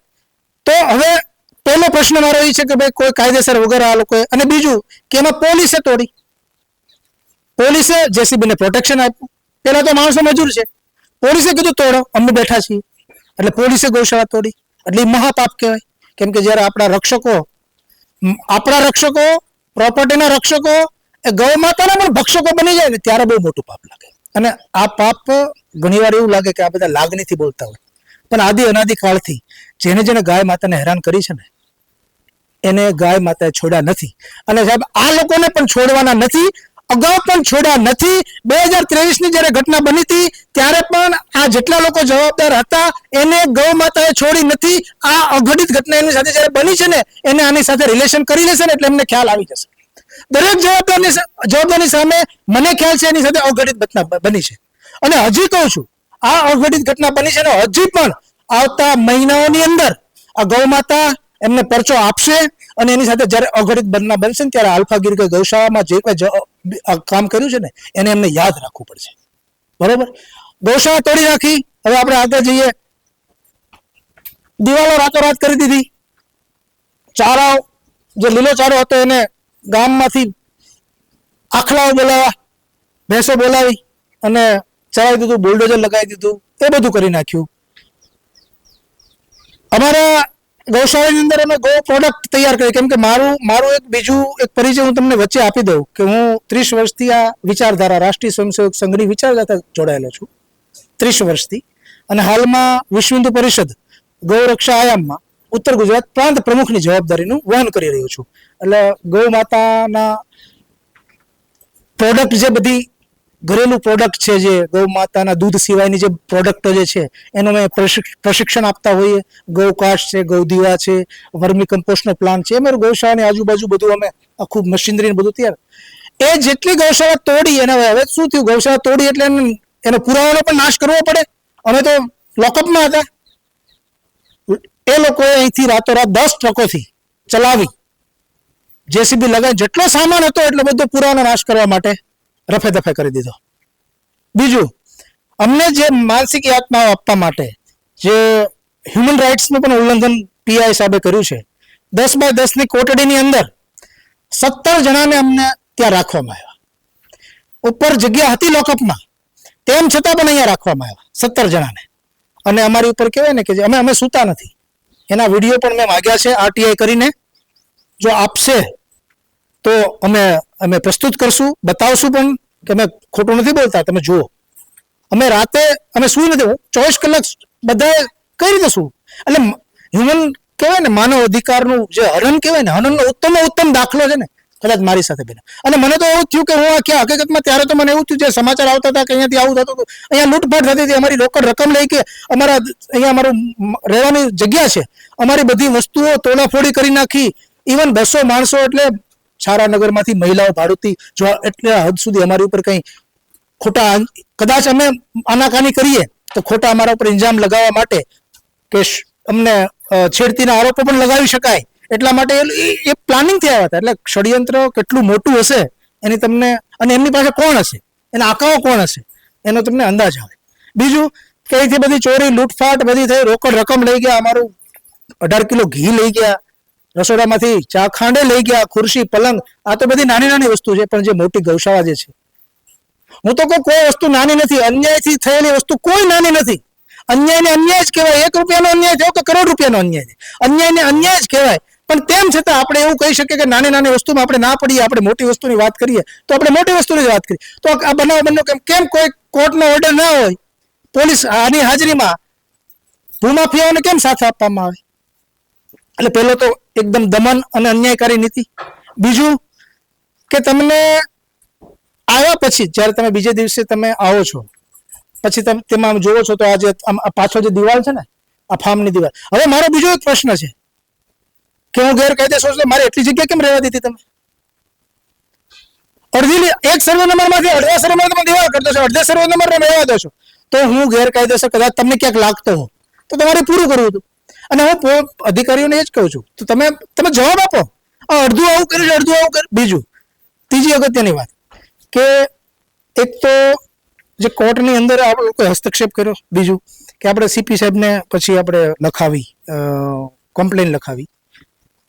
તો હવે પહેલો પ્રશ્ન મારો એ છે કે ભાઈ કોઈ કાયદેસર વગર આ લોકોએ, અને બીજું કે એમાં પોલીસે તોડી, પોલીસે જેસીબીને પ્રોટેક્શન આપ્યું. પેલા તો માણસો મજૂર છે, પોલીસે કીધું તોડો, અમે બેઠા છીએ, એટલે પોલીસે ગૌશાળા તોડી. એટલે એ મહાપાપ કહેવાય. કેમ કે જ્યારે આપણા રક્ષકો પ્રોપર્ટીના રક્ષકો એ ગૌ માતાના પણ ભક્ષકો બની જાય ને ત્યારે બહુ મોટું પાપ લાગે. અને આ પાપ ઘણીવાર એવું લાગે કે આ બધા લાગણીથી બોલતા હોય, પણ આદિ અનાદિ કાળથી જેને ગાય માતાને હેરાન કરી છે ને એને ગાય માતાએ છોડ્યા નથી. અને સાહેબ આ લોકોને પણ છોડવાના નથી, અગાઉ પણ છોડ્યા નથી. 2023ની જ્યારે ઘટના બની હતી ત્યારે પણ આ જેટલા લોકો જવાબદાર હતા એને ગૌ માતાએ છોડી નથી. આ અઘટિત ઘટના એની સાથે જ્યારે બની છે ને એને આની સાથે રિલેશન કરી લેશે ને એટલે એમને ખ્યાલ આવી જશે. દરેક જવાબદારની સામે મને ખ્યાલ છે એની સાથે અઘટિત ઘટના બની છે. અને હજી કહું છું આ અઘટિત ઘટના બની છે ને હજી પણ આવતા મહિનાઓની અંદર આ ગૌ માતા એમને પરચો આપશે. અને એની સાથે જ્યારે અઘટિત ઘટના બનશે ને ત્યારે આલ્ફાગીર ગૌશાળામાં જે કોઈ કામ કર્યું છે ને એને એમને યાદ રાખવું પડશે. બરોબર, ગૌશાળા તોડી નાખી. હવે આપણે આગળ જઈએ. દિવાલો રાતોરાત કરી દીધી. ચારાઓ જે લીલો ચારો હતો એને ગામમાંથી આખલાઓ બોલાવ્યા, ભેંસો બોલાવી અને ચડાવી દીધું, બુલડોઝર લગાવી દીધું, એ બધું કરી નાખ્યું. અમારા ગૌશાળાની અંદર અમે ગૌ પ્રોડક્ટ તૈયાર કરી. કેમ કે મારું એક બીજું એક પરિચય હું તમને વચ્ચે આપી દઉં કે હું 30 વર્ષથી આ વિચારધારા રાષ્ટ્રીય સ્વયંસેવક સંઘની વિચારધારા જોડાયેલો છું, 30 વર્ષથી. અને હાલમાં વિશ્વ હિન્દુ પરિષદ ગૌરક્ષા આયામમાં ઉત્તર ગુજરાત પ્રાંત પ્રમુખની જવાબદારીનું વહન કરી રહ્યો છું. એટલે ગૌ માતાના પ્રોડક્ટ જે બધી ઘરેલું પ્રોડક્ટ છે, જે ગૌ માતાના દૂધ સિવાયની જે પ્રોડક્ટો જે છે એનું અમે પ્રશિક્ષણ આપતા હોઈએ. ગૌ કાશ છે, ગૌ દીવા છે, વર્મી કમ્પોસ્ટનો પ્લાન છે, અમારું ગૌશાળાની આજુબાજુ બધું અમે આખું મશીનરી બધું તૈયાર. એ જેટલી ગૌશાળા તોડી એને હવે શું થયું, ગૌશાળા તોડી એટલે એનો પુરાવાનો પણ નાશ કરવો પડે. અમે તો લોકઅપમાં હતા. એ લોકોએ અહીંથી રાતોરાત 10 ટ્રકોથી ચલાવી જેસીબી લગાવી જેટલો સામાન હતો એટલો બધો પુરાવાનો નાશ કરવા માટે રફે દફે કરી દીધો. બીજું, અમને જે માનસિક યાતનાઓ આપવા માટે જે હ્યુમન રાઇટ્સનું પણ ઉલ્લંઘન પીઆઈ સાહેબે કર્યું છે. 10x10ની કોટડીની અંદર 17 જણાને અમને ત્યાં રાખવામાં આવ્યા. ઉપર જગ્યા હતી લોકઅપમાં, તેમ છતાં પણ અહીંયા રાખવામાં આવ્યા 17 જણાને. અને અમારી ઉપર કહેવાય ને કે અમે સૂતા નથી. એના વિડીયો પણ મેં માગ્યા છે આરટીઆઈ કરીને. જો આપશે તો અમે પ્રસ્તુત કરશું, બતાવશું પણ કે અમે ખોટું નથી બોલતા. તમે જુઓ, અમે રાતે અમે સુઈ નથી, 24 કલાક બધાએ કઈ રીતે શું. એટલે હ્યુમન કહેવાય ને માનવ અધિકારનું જે હનન કહેવાય ને, હનનનો ઉત્તમ દાખલો છે ને કદાચ મારી સાથે બન્યો. અને મને તો એવું થયું કે હું આ ક્યાં હકીકતમાં ત્યારે તો મને એવું થયું જે સમાચાર આવતા હતા કે અહીંયાથી આવું થતું હતું, અહીંયા લૂંટફાટ થતી હતી, અમારી રોકડ રકમ લઈ કે અહીંયા અમારું રહેવાની જગ્યા છે, અમારી બધી વસ્તુઓ તોડાફોડી કરી નાખી. ઇવન 200 માણસો એટલે છારાનગરમાંથી મહિલાઓ ભાડુતી જો એટલે હદ સુધી અમારી ઉપર કંઈ ખોટા, કદાચ અમે આનાકાની કરીએ તો ખોટા અમારા ઉપર ઇલ્ઝામ લગાવવા માટે કે અમને છેડતીના આરોપો પણ લગાવી શકાય એટલા માટે એ પ્લાનિંગ થયા હતા. એટલે ષડયંત્ર કેટલું મોટું હશે એની તમને, અને એમની પાસે કોણ હશે, એના આકાઓ કોણ હશે એનો તમને અંદાજ આવે. બીજું કે અહીંથી બધી ચોરી લૂંટફાટ બધી થઈ, રોકડ રકમ લઈ ગયા, અમારું 18 કિલો ઘી લઈ ગયા, રસોડામાંથી ચા ખાંડે લઈ ગયા, ખુરશી પલંગ, આ તો બધી નાની નાની વસ્તુ છે. પણ જે મોટી ગૌશાળા જે છે, હું તો કહું કોઈ વસ્તુ નાની નથી. અન્યાયથી થયેલી વસ્તુ કોઈ નાની નથી. અન્યાયને અન્યાય જ કહેવાય. 1 રૂપિયાનો અન્યાય થયો કે કરોડ રૂપિયાનો અન્યાય છે, અન્યાયને અન્યાય જ કહેવાય. પણ તેમ છતાં આપણે એવું કહી શકીએ કે નાની નાની વસ્તુમાં આપણે ના પડીએ, આપણે મોટી વસ્તુની વાત કરીએ તો આપણે મોટી વસ્તુની જ વાત કરીએ. તો આ બનાવ બન્યો કેમ કોઈ કોર્ટનો ઓર્ડર ના હોય, પોલીસ આની હાજરીમાં ભૂમાફિયાઓને કેમ સાથ આપવામાં આવે? એટલે પહેલો તો એકદમ દમન અને અન્યાયકારી નીતિ. બીજું કે તમને આવ્યા પછી જ્યારે તમે બીજે દિવસે તમે આવો છો પછી તમે તેમાં જોવો છો તો આજે આ પાછળ જે દિવાલ છે ને, આ ફાર્મની દિવાલ. હવે મારો બીજો એક પ્રશ્ન છે કે હું ગેરકાયદેસર છું, મારે એટલી જગ્યા કેમ રહેવા દીધી તમે? અડધી એક સર્વે નંબરમાંથી અડધા સર્વે નંબર તમે દિવાલ કરતો છો, અડધા સર્વે નંબર રહેવા દો છો. તો હું ગેરકાયદેસર કદાચ તમને ક્યાંક લાગતો હો તો તમારે પૂરું કરવું હતું. અને હું અધિકારીઓને એ જ કહું છું, તો તમે જવાબ આપો. અડધું આવું કર્યું છે, અડધું આવું કર્યું. બીજું ત્રીજી અગત્યની વાત કે એક તો જે કોર્ટની અંદર આપણે લોકોએ હસ્તક્ષેપ કર્યો. બીજું કે આપણે સીપી સાહેબને પછી આપણે લખાવી કમ્પ્લેન લખાવી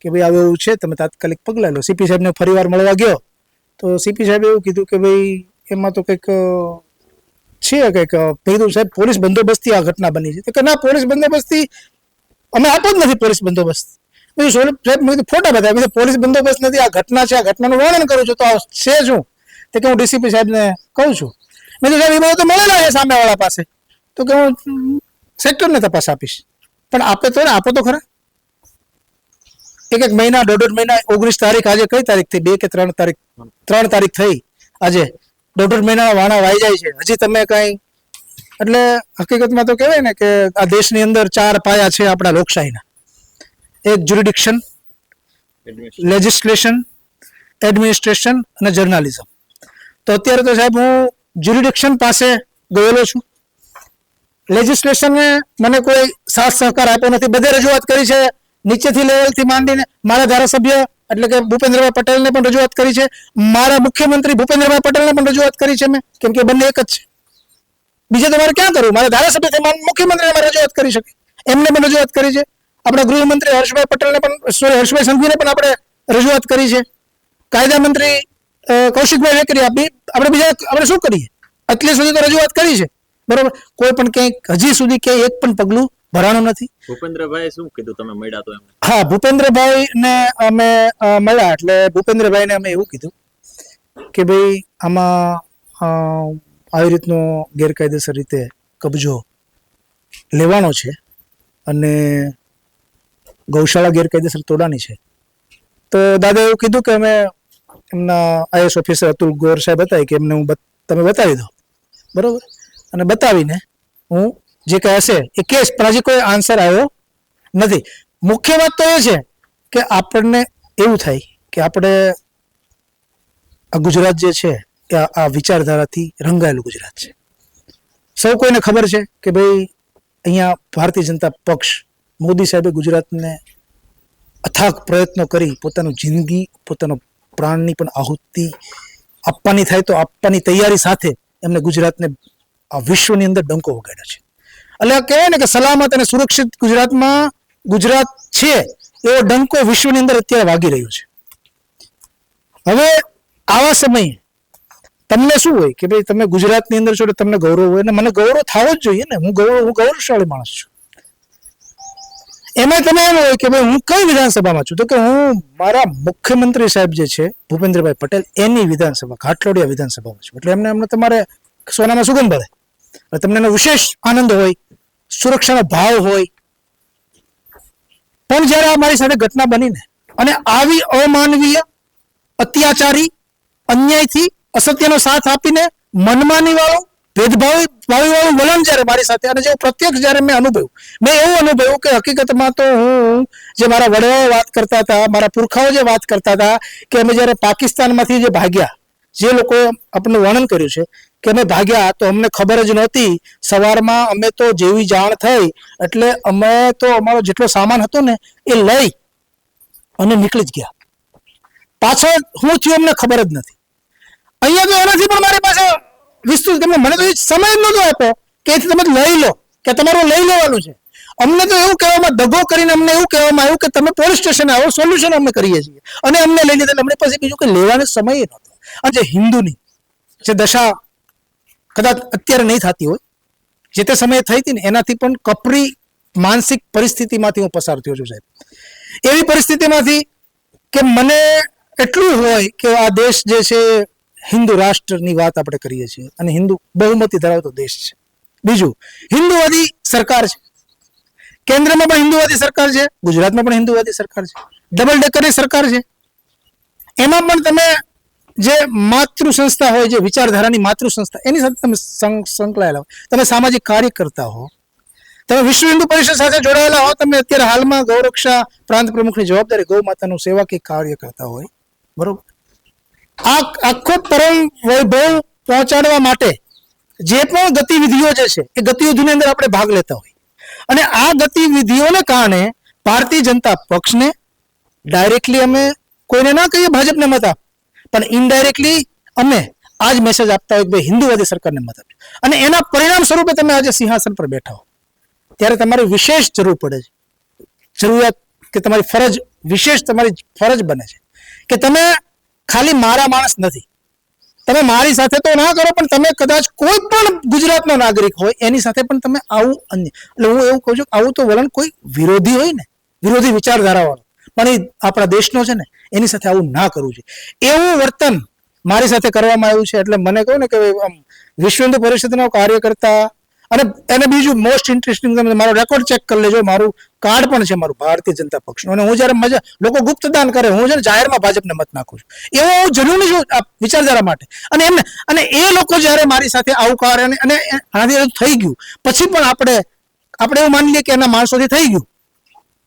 કે ભાઈ આવું એવું છે, તમે તાત્કાલિક પગલાં લો. સીપી સાહેબને ફરીવાર મળવા ગયો તો સીપી સાહેબે એવું કીધું કે ભાઈ એમાં તો કંઈક છે, કંઈક કીધું સાહેબ પોલીસ બંદોબસ્તથી આ ઘટના બની છે. કે ના, પોલીસ બંદોબસ્તથી અમે આપો જ નથી પોલીસ બંદોબસ્ત. બીજું સાહેબ મેં ફોટા બતાવ્યા, પોલીસ બંદોબસ્ત નથી, આ ઘટના છે, આ ઘટનાનું વર્ણન કરું છું તો આ છે શું? તો કે હું ડીસીપી સાહેબને કહું છું. મેં તો સાહેબ એ બધું તો મળેલા છે સામેવાળા પાસે, તો કે હું સેક્ટરને તપાસ આપીશ. પણ આપે તો ને, આપો તો ખરા. એક મહિના, દોઢ મહિના, 19 તારીખ, આજે કઈ તારીખ થઈ? 2 કે 3 તારીખ? 3 તારીખ થઈ આજે. દોઢ મહિનાના વાણા વાઈ જાય છે, હજી તમે કઈ. એટલે હકીકતમાં તો કહેવાય ને કે આ દેશની અંદર 4 પાયા છે આપણા લોકશાહીના. એક જ્યુરિડિક્શન, લેજિસ્લેશન, એડમિનિસ્ટ્રેશન અને જર્નાલિઝમ. તો અત્યારે તો સાહેબ હું જ્યુરિડિક્શન પાસે ગયેલો છું. લેજિસ્લેશને મને કોઈ સાથ સહકાર આપ્યો નથી. બધે રજૂઆત કરી છે, નીચેથી લેવલથી માંડીને. મારા ધારાસભ્ય એટલે કે ભૂપેન્દ્રભાઈ પટેલને પણ રજૂઆત કરી છે, મારા મુખ્યમંત્રી ભૂપેન્દ્રભાઈ પટેલને પણ રજૂઆત કરી છે મેં, કેમ કે બંને એક જ છે. બીજે તમારે ક્યાં કરવું? મારા ધારાસભ્યથી મુખ્યમંત્રીને મારે રજૂઆત કરી શકે, એમને પણ રજૂઆત કરી છે. આપણા ગૃહમંત્રી હર્ષભાઈ પટેલને પણ, હર્ષભાઈ સંઘવીને પણ આપણે રજૂઆત કરી છે. કાયદા મંત્રી કૌશિકભાઈ વેકરી આપણે શું કરીએ? અત્યાર સુધી તો રજૂઆત કરી છે, બરોબર. કોઈ પણ ક્યાંય હજી સુધી ક્યાંય એક પણ પગલું ભરાણું નથી. ભૂપેન્દ્રભાઈ શું કીધું તમે મળ્યા તો એમને? હા, ભૂપેન્દ્રભાઈને અમે મળ્યા એટલે ભૂપેન્દ્રભાઈને અમે એવું કીધું કે ભાઈ આમાં આવી રીતનો ગેરકાયદેસર રીતે કબજો લેવાનો છે અને ગૌશાળા ગેરકાયદેસર તોડવાની છે. તો દાદા એવું કીધું કે અમે એમના આઈએસ ઓફિસર અતુલ ગોર સાહેબ હતા કે એમને તમે બતાવી દો, બરોબર. અને બતાવીને હું જે કંઈ હશે એ કેસ, પણ હજી કોઈ આન્સર આવ્યો નથી. મુખ્ય વાત તો એ છે કે આપણને એવું થાય કે આપણે આ ગુજરાત જે છે એ આ વિચારધારાથી રંગાયેલું ગુજરાત છે. સૌ કોઈને ખબર છે કે ભાઈ અહીંયા ભારતીય જનતા પક્ષ, મોદી સાહેબે ગુજરાતને અથાગ પ્રયત્નો કરી પોતાનું જિંદગી, પોતાનો પ્રાણની પણ આહુતિ આપવાની થાય તો આપવાની તૈયારી સાથે એમને ગુજરાતને આ વિશ્વની અંદર ડંકો વગાડ્યો છે. એટલે કહેવાય ને કે સલામત અને સુરક્ષિત ગુજરાતમાં ગુજરાત છે એવો ડંકો વિશ્વની અંદર અત્યારે વાગી રહ્યો છે. હવે આવા સમયે તમને શું હોય કે ભાઈ તમે ગુજરાતની અંદર છો, તમને ગૌરવ હોય, અને મને ગૌરવ થવો જ જોઈએ ને. હું ગૌરવશાળી માણસ છું. એમાં તમે એમ હોય કે ભાઈ હું કઈ વિધાનસભામાં છું, તો કે હું મારા મુખ્યમંત્રી સાહેબ જે છે ભૂપેન્દ્રભાઈ પટેલ એની વિધાનસભા, ઘાટલોડિયા વિધાનસભામાં છું. એટલે એમને તમારે સોનામાં સુગંધ ભળે, તમને એનો વિશેષ આનંદ હોય, સુરક્ષાનો ભાવ હોય. પણ જ્યારે આ મારી સાથે ઘટના બની ને, અને આવી અમાનવીય, અત્યાચારી, અન્યાયથી, અસત્યનો સાથ આપીને મનમાની વાળો, ભેદભાવી વાળું વલણ જ્યારે મારી સાથે, અને જે પ્રત્યક્ષ જ્યારે મેં અનુભવ્યું, મેં એવું અનુભવ્યું કે હકીકતમાં તો હું જે મારા વડવાઓ વાત કરતા હતા, મારા પુરખાઓ જે વાત કરતા હતા કે અમે જ્યારે પાકિસ્તાનમાંથી જે ભાગ્યા, જે લોકોએ આપણને વર્ણન કર્યું છે કે અમે ભાગ્યા તો અમને ખબર જ નહોતી. સવારમાં અમે તો જેવી જાણ થઈ એટલે અમે તો અમારો જેટલો સામાન હતો ને એ લઈ અને નીકળી જ ગયા. પાછળ હું થયું અમને ખબર જ નથી. અહીંયા તો એનાથી પણ મારી પાસે વિસ્તૃત, મને તો સમય જ નહોતો આપ્યો કે એથી તમે લઈ લો, કે તમારું લઈ લેવાનું છે. અમને તો એવું કહેવામાં, દગો કરીને અમને એવું કહેવામાં આવ્યું કે તમે પોલીસ સ્ટેશને આવો, સોલ્યુશન અમે કરીએ છીએ, અને અમને લઈ લીધા. અમને પાસે બીજું કંઈ લેવાનો સમય નહોતો. અને જે હિન્દુની જે દશા કદાચ અત્યારે નહીં થતી હોય, જે તે સમયે થઈ હતી ને એનાથી પણ કપરી માનસિક પરિસ્થિતિમાંથી હું પસાર થયો છું સાહેબ. એવી પરિસ્થિતિમાંથી કે મને એટલું હોય કે આ દેશ જે છે હિન્દુ રાષ્ટ્રની વાત આપણે કરીએ છીએ, અને હિન્દુ બહુમતી ધરાવતો દેશ છે. બીજું, હિન્દુવાદી સરકાર છે, કેન્દ્રમાં પણ હિન્દુવાદી સરકાર છે, ગુજરાતમાં પણ હિન્દુવાદી સરકાર છે, ડબલ ડેકરની સરકાર છે. એમાં પણ તમે જે માતૃ સંસ્થા હોય, જે વિચારધારાની માતૃ સંસ્થા, એની સાથે તમે સંકળાયેલા હો, તમે સામાજિક કાર્ય કરતા હો, તમે વિશ્વ હિન્દુ પરિષદ સાથે જોડાયેલા હો, તમે અત્યારે હાલમાં ગૌરક્ષા પ્રાંત પ્રમુખની જવાબદારી ગૌ માતાનું સેવાકીય કાર્ય કરતા હોય, બરોબર. આ આખો પરમ વૈભવ પહોંચાડવા માટે જે પણ ગતિવિધિઓ જે છે એ ગતિવિધિની અંદર આપણે ભાગ લેતા હોય, અને આ ગતિવિધિઓને કારણે ભારતીય જનતા પક્ષને ડાયરેક્ટલી અમે કોઈને ના કહીએ ભાજપને મત આપ, પણ ઇનડાયરેક્ટલી અમે આ જ મેસેજ આપતા હોય કે ભાઈ હિન્દુવાદી સરકારને મત આપજો. અને એના પરિણામ સ્વરૂપે તમે આજે સિંહાસન પર બેઠા હો, ત્યારે તમારી વિશેષ જરૂર પડે છે, જરૂરિયાત કે તમારી ફરજ, વિશેષ તમારી ફરજ બને છે કે તમે ખાલી મારા માણસ નથી, તમે મારી સાથે તો ના કરો, પણ તમે કદાચ કોઈ પણ ગુજરાતનો નાગરિક હોય એની સાથે પણ તમે આવું અન્ય, એટલે હું એવું કહું છું કે આવું તો વલણ કોઈ વિરોધી હોય ને, વિરોધી વિચારધારા વાળો, પણ એ આપણા દેશનો છે ને, એની સાથે આવું ના કરવું જોઈએ. એવું વર્તન મારી સાથે કરવામાં આવ્યું છે, એટલે મને કહું ને કે આમ વિશ્વ હિન્દુ પરિષદનો કાર્યકર્તા. અને એને બીજું મોસ્ટ ઇન્ટરેસ્ટિંગ, તમે મારો રેકોર્ડ ચેક કરી લેજો, મારું કાર્ડ પણ છે મારું ભારતીય જનતા પક્ષનું, અને હું જ્યારે મજા લોકો ગુપ્તદાન કરે, હું છે ને જાહેરમાં ભાજપને મત નાખું છું, એવો હું જનૂની છું આ વિચારધારા માટે. અને એમને, અને એ લોકો જ્યારે મારી સાથે આવું કરે અને આનાથી થઈ ગયું પછી પણ આપણે એવું માની લઈએ કે એના માણસોથી થઈ ગયું,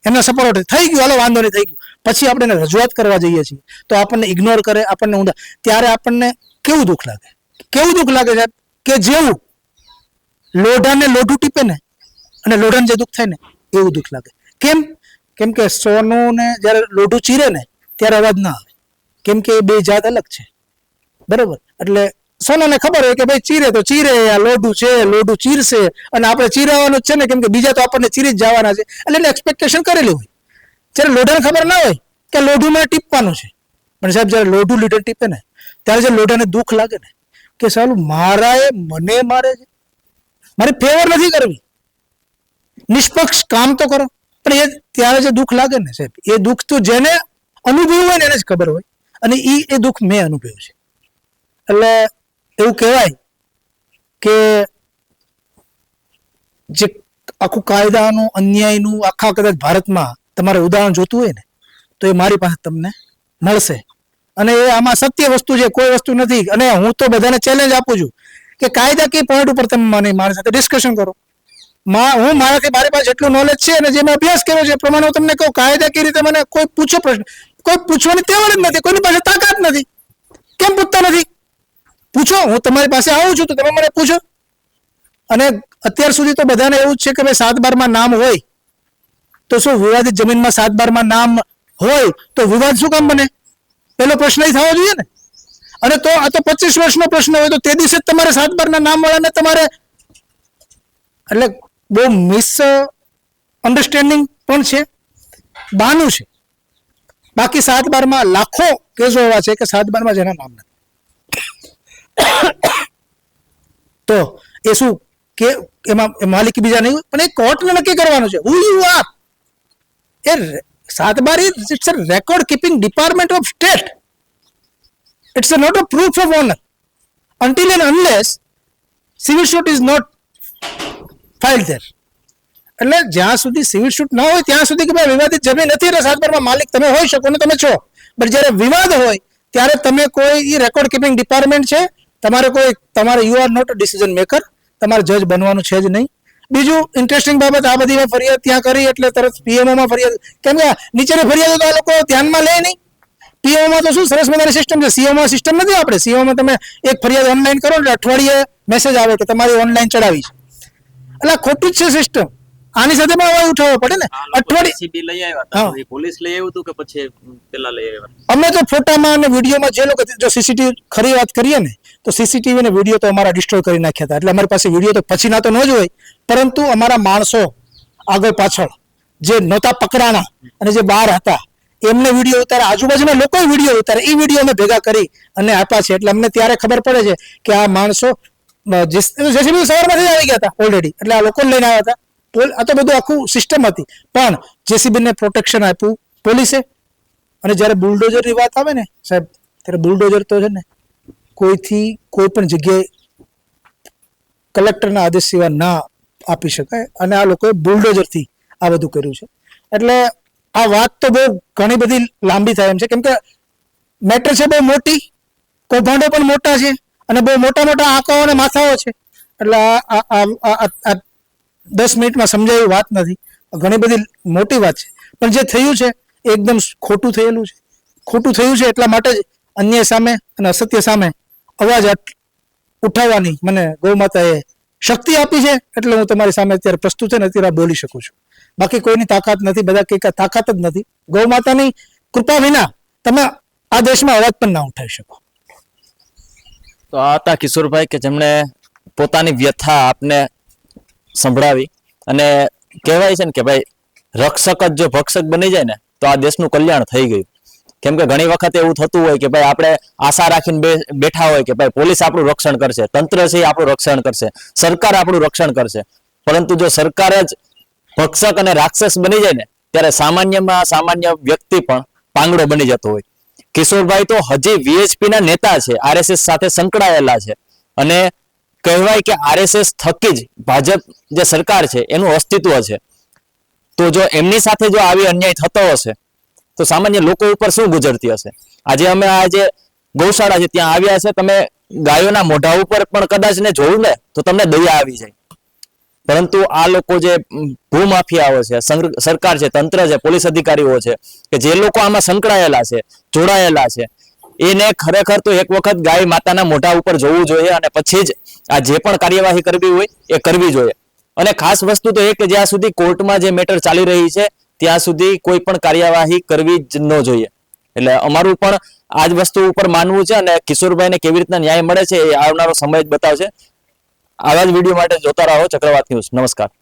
એમના સપોર્ટ થઈ ગયું, હાલો વાંધો નહીં થઈ ગયું, પછી આપણે એને રજૂઆત કરવા જઈએ છીએ તો આપણને ઇગ્નોર કરે, આપણને ઊંધા, ત્યારે આપણને કેવું દુઃખ લાગે, કેવું દુઃખ લાગે સાહેબ, કે જેવું લોઢાને લોઢું ટીપે ને, અને લોઢાને જે દુઃખ થાય ને એવું દુઃખ લાગે. કેમ? કેમ કે સોનુને જ્યારે લોઢું ચીરે ને ત્યારે અવાજ ના આવે, કેમ કે એ બે જાત અલગ છે, બરોબર. એટલે સોનાને ખબર હોય કે ભાઈ ચીરે તો ચીરે, આ લોઢું છે, લોઢું ચીરશે, અને આપણે ચીરવાનું જ છે ને, કેમ કે બીજા તો આપણને ચીરી જ જવાના છે, એટલે એને એક્સપેક્ટેશન કરેલી હોય. જ્યારે લોઢાને ખબર ના હોય કે લોઢું મને ટીપવાનું છે, પણ સાહેબ જ્યારે લોઢું લીટર ટીપે ને ત્યારે જે લોઢાને દુઃખ લાગે ને કે સાલું મારાએ મને મારે છે, મારી ફેવર નથી કરવી, નિષ્પક્ષ કામ તો કરો, પણ એ ત્યારે જે દુઃખ લાગે ને સાહેબ, એ દુઃખ તો જેને અનુભવ્યું હોય ને એને જ ખબર હોય, અને એ દુઃખ મેં અનુભવ્યું છે. એટલે એવું કહેવાય કે જે આખું કાયદાનું, અન્યાયનું આખા કદાચ ભારતમાં તમારે ઉદાહરણ જોતું હોય ને તો એ મારી પાસે તમને મળશે. અને એ આમાં સત્ય વસ્તુ છે, કોઈ વસ્તુ નથી. અને હું તો બધાને ચેલેન્જ આપું છું કે કાયદાકીય પોઈન્ટ ઉપર તમે મારી સાથે ડિસ્કશન કરો. હું મારી પાસે જેટલું નોલેજ છે અને જે મેં અભ્યાસ કર્યો છે એ પ્રમાણે હું તમને કહું, કાયદાકીય રીતે મને કોઈ પૂછો પ્રશ્ન, કોઈ પૂછવાની તેવડ જ નથી, કોઈની પાસે તાકાત નથી. કેમ પૂછતા નથી? પૂછો, હું તમારી પાસે આવું છું તો તમે મને પૂછો. અને અત્યાર સુધી તો બધાને એવું જ છે કે ભાઈ 7/12 નામ હોય તો શું વિવાદિત જમીનમાં 7/12 નામ હોય તો વિવાદ શું કામ બને? પેલો પ્રશ્ન એ થવો જોઈએ ને. અને તો આ તો 25 વર્ષનો પ્રશ્ન હોય તો તે દિવસે તમારે 7/12 નામ વાળાને તમારે, એટલે બહુ મિસ અન્ડરસ્ટેન્ડિંગ પણ છે, બહાનું છે. બાકી 7/12 લાખો કેસો એવા છે કે 7/12 જેના નામ નથી. તો એ શું કે એમાં માલિકી બીજા નહીં હોય, પણ એ કોર્ટને નક્કી કરવાનું છે who you are. એ 7/12 it's a record keeping department of state. It's not a proof of honor until and unless civil suit is not filed there. એટલે જ્યાં સુધી સિવિલ સૂટ ના હોય ત્યાં સુધી કે ભાઈ વિવાદિત જમીન નથી એટલે 7/12 માલિક તમે હોઈ શકો ને તમે છો, પણ જ્યારે વિવાદ હોય ત્યારે તમે કોઈ રેકોર્ડ કીપિંગ ડિપાર્ટમેન્ટ છે, તમારે you are not a decision maker, તમારે જજ બનવાનું છે જ નહીં. બીજું ઇન્ટરેસ્ટિંગ બાબત, આ બધી ફરિયાદ ત્યાં કરી એટલે તરત પીએમઓમાં ફરિયાદ, કેમ કે નીચેની ફરિયાદો તો આ લોકો ધ્યાનમાં લે નહીં. પીઓમાં તો શું સરસ મજાની સિસ્ટમ છે, સીઓમાં સિસ્ટમ નથી. આપણે સીઓમાં તમે એક ફરિયાદ ઓનલાઈન કરો એટલે અઠવાડિયે મેસેજ આવે કે તમારી ઓનલાઈન ચડાવી છે. એટલે ખોટું જ છે સિસ્ટમ. આની સાથે પણ અવાજ ઉઠાવવો પડે ને. અઠવાડિયે લઈ આવ્યા હતા, પોલીસ લઈ આવ્યું હતું કે પછી પેલા લઈ આવ્યા? અમે તો ફોટામાં અને વિડીયોમાં જે લોકો, જો સીસીટીવી ખરી વાત કરીએ ને તો સીસીટીવી ને વિડીયો તો અમારા ડિસ્ટ્રોય કરી નાખ્યા હતા. એટલે અમારી પાસે વિડીયો તો પછીના તો ન જ હોય, પરંતુ અમારા માણસો આગળ પાછળ જે નહોતા પકડાણા અને જે બહાર હતા એમને વિડીયો ઉતારે, આજુબાજુના લોકોએ વિડીયો ઉતારે, એ વિડીયો અમે ભેગા કરી અને આપ્યા છે. એટલે અમને ત્યારે ખબર પડે છે કે આ માણસો જેસીબી સવારમાંથી આવી ગયા હતા ઓલરેડી, એટલે આ લોકો લઈને આવ્યા હતા. આ તો બધું આખું સિસ્ટમ હતી, પણ જેસીબીને પ્રોટેક્શન આપ્યું પોલીસે. અને જ્યારે બુલડોઝરની વાત આવે ને સાહેબ, ત્યારે બુલડોઝર તો છે ને કોઈથી કોઈ પણ જગ્યાએ કલેક્ટરના આદેશ સિવાય ના આપી શકાય, અને આ લોકોએ બુલડોઝરથી આ બધું કર્યું છે. એટલે આ વાત તો બહુ ઘણી બધી લાંબી થાય એમ છે, કેમ કે મેટર છે બહુ મોટી, કૌભાંડો પણ મોટા છે અને બહુ મોટા મોટા આંકાઓ અને માથાઓ છે. એટલે આ 10 મિનિટમાં સમજાય એવી વાત નથી, ઘણી બધી મોટી વાત છે. પણ જે થયું છે એ એકદમ ખોટું થયેલું છે. ખોટું થયું છે એટલા માટે જ અન્યાય સામે અને અસત્ય સામે અવાજ ઉઠાવવાની મને ગૌ માતાએ શક્તિ આપી છે. એટલે હું તમારી સામે અત્યારે પ્રસ્તુત થઈને અત્યારે બોલી શકું છું. બાકી કોઈની તાકાત નથી, બધા કઈ તાકાત જ નથી. ગૌ માતાની કૃપા વિના તમે આ દેશમાં અવાજ પણ ના ઉઠાવી શકો. તો આ હતા કિશોરભાઈ કે જેમણે પોતાની વ્યથા આપને સંભળાવી. અને કહેવાય છે ને કે ભાઈ રક્ષક જ જો ભક્ષક બની જાય ને તો આ દેશનું કલ્યાણ થઈ ગયું. કેમ કે ઘણી વખત એવું થતું હોય કે ભાઈ આપણે આશા રાખીને બેઠા હોય કે ભાઈ પોલીસ આપણું રક્ષણ કરશે, તંત્ર છે એ આપણું રક્ષણ કરશે, સરકાર આપણું રક્ષણ કરશે. પરંતુ જો સરકાર જ ભક્ષક અને રાક્ષસ બની જાય ને ત્યારે સામાન્યમાં સામાન્ય વ્યક્તિ પણ પાંગડો બની જતો હોય. કિશોરભાઈ તો હજી વીએચપી ના નેતા છે, આરએસએસ સાથે સંકળાયેલા છે અને કહેવાય કે આરએસએસ થકી જ ભાજપ જે સરકાર છે એનું અસ્તિત્વ છે. તો જો એમની સાથે જો આવી અન્યાય થતો હશે તો સામાન્ય લોકો ઉપર શું ગુજરતી હશે. આજે અમે આ જે ગૌશાળા છે ત્યાં આવ્યા છે, તમે ગાયોના મોઢા ઉપર પણ કદાચ ને જોયું ને તો તમને દયા આવી જાય. પરંતુ આ લોકો જે ભૂમાફિયાઓ છે, સરકાર છે, તંત્ર છે, પોલીસ અધિકારીઓ છે કે જે લોકો આમાં સંકળાયેલા છે, જોડાયેલા છે, એને ખરેખર તો એક વખત ગાય માતાના મોઢા ઉપર જોવું જોઈએ અને પછી જ આ જે પણ કાર્યવાહી કરવી હોય એ કરવી જોઈએ. અને ખાસ વસ્તુ તો એ કે જ્યાં સુધી કોર્ટમાં જે મેટર ચાલી રહી છે ત્યાં સુધી કોઈ પણ કાર્યવાહી કરવી જ ન જોઈએ. એટલે અમારું પણ આ જ વસ્તુ ઉપર માનવું છે અને કિશોરભાઈને કેવી રીતના ન્યાય મળે છે એ આવનારો સમય જ બતાવશે. આવા જ વિડીયો માટે જોતા રહો ચક્રવાત ન્યૂઝ. નમસ્કાર.